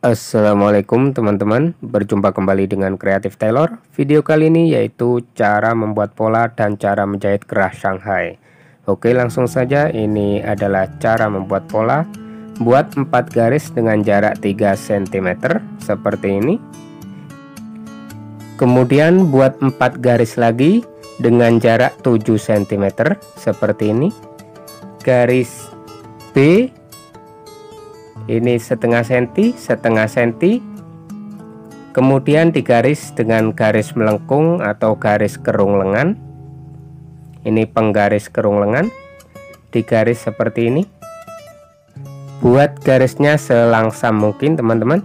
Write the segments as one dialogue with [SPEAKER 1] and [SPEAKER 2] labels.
[SPEAKER 1] Assalamualaikum teman-teman, berjumpa kembali dengan Creative Tailor. Video kali ini yaitu cara membuat pola dan cara menjahit kerah Shanghai. Oke, langsung saja. Ini adalah cara membuat pola. Buat 4 garis dengan jarak 3 cm seperti ini. Kemudian buat 4 garis lagi dengan jarak 7 cm seperti ini. Garis B ini setengah senti, kemudian digaris dengan garis melengkung atau garis kerung lengan. Ini penggaris kerung lengan, digaris seperti ini. Buat garisnya selangsam mungkin teman-teman.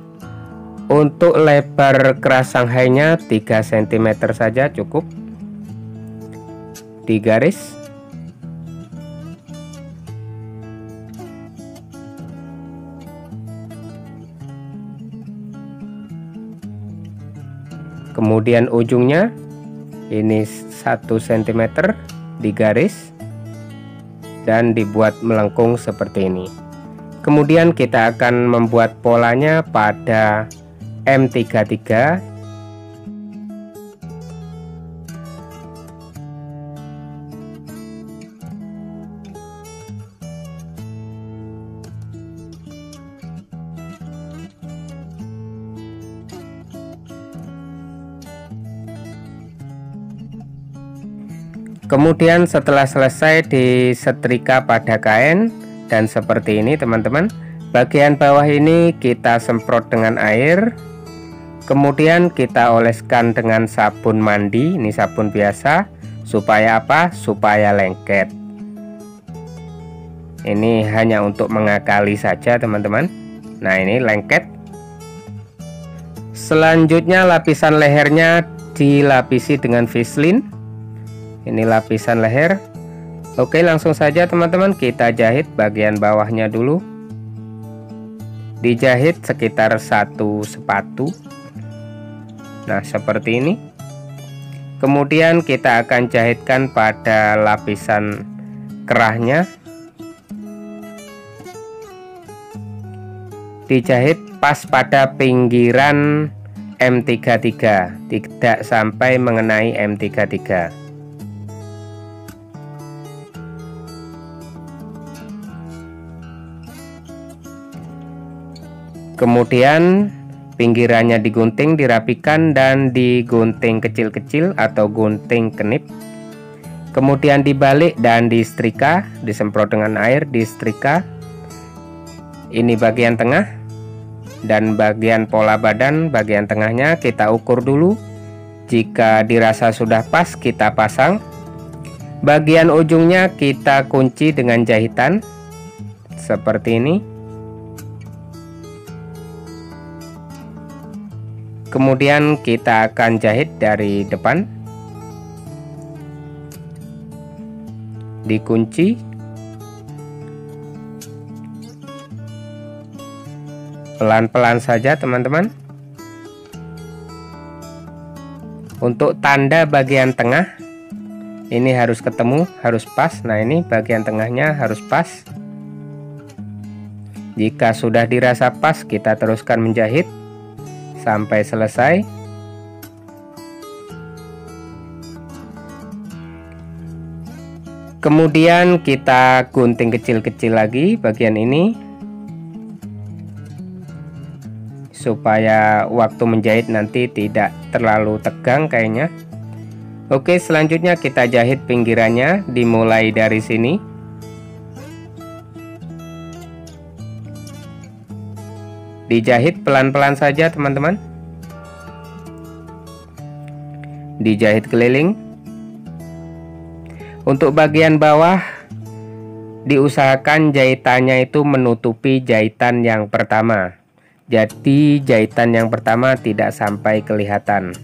[SPEAKER 1] Untuk lebar kerah Shanghai-nya 3 cm saja cukup. Digaris. Kemudian ujungnya ini 1 cm digaris dan dibuat melengkung seperti ini. Kemudian kita akan membuat polanya pada M33. Kemudian setelah selesai disetrika pada kain dan seperti ini teman-teman. Bagian bawah ini kita semprot dengan air. Kemudian kita oleskan dengan sabun mandi, ini sabun biasa. Supaya apa? Supaya lengket. Ini hanya untuk mengakali saja teman-teman. Nah, ini lengket. Selanjutnya lapisan lehernya dilapisi dengan Vaseline. Ini lapisan leher. Oke, langsung saja teman-teman kita jahit bagian bawahnya dulu. Dijahit sekitar 1 sepatu. Nah, seperti ini. Kemudian kita akan jahitkan pada lapisan kerahnya. Dijahit pas pada pinggiran M33, tidak sampai mengenai M33. Kemudian pinggirannya digunting, dirapikan dan digunting kecil-kecil atau gunting kenip. Kemudian dibalik dan disetrika, disemprot dengan air, disetrika. Ini bagian tengah dan bagian pola badan, bagian tengahnya kita ukur dulu. Jika dirasa sudah pas, kita pasang. Bagian ujungnya kita kunci dengan jahitan seperti ini. Kemudian kita akan jahit dari depan, dikunci, pelan-pelan saja teman-teman. Untuk tanda bagian tengah ini harus ketemu, harus pas. Nah, ini bagian tengahnya harus pas. Jika sudah dirasa pas, kita teruskan menjahit sampai selesai. Kemudian kita gunting kecil-kecil lagi bagian ini supaya waktu menjahit nanti tidak terlalu tegang kayaknya. Oke, selanjutnya kita jahit pinggirannya dimulai dari sini. Dijahit pelan-pelan saja teman-teman. Dijahit keliling. Untuk bagian bawah diusahakan jahitannya itu menutupi jahitan yang pertama. Jadi jahitan yang pertama tidak sampai kelihatan.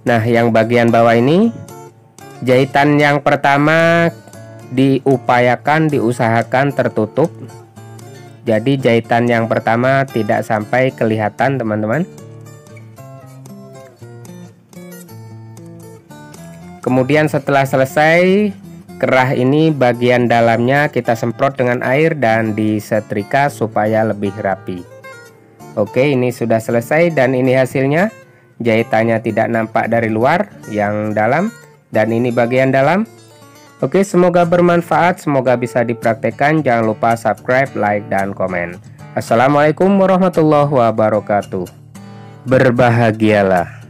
[SPEAKER 1] Nah, yang bagian bawah ini jahitan yang pertama diusahakan tertutup. Jadi jahitan yang pertama tidak sampai kelihatan teman-teman. Kemudian setelah selesai, kerah ini bagian dalamnya kita semprot dengan air dan disetrika supaya lebih rapi. Oke, ini sudah selesai dan ini hasilnya. Jahitannya tidak nampak dari luar, yang dalam, dan ini bagian dalam. Oke, semoga bermanfaat, semoga bisa dipraktekkan. Jangan lupa subscribe, like, dan komen. Assalamualaikum warahmatullahi wabarakatuh. Berbahagialah.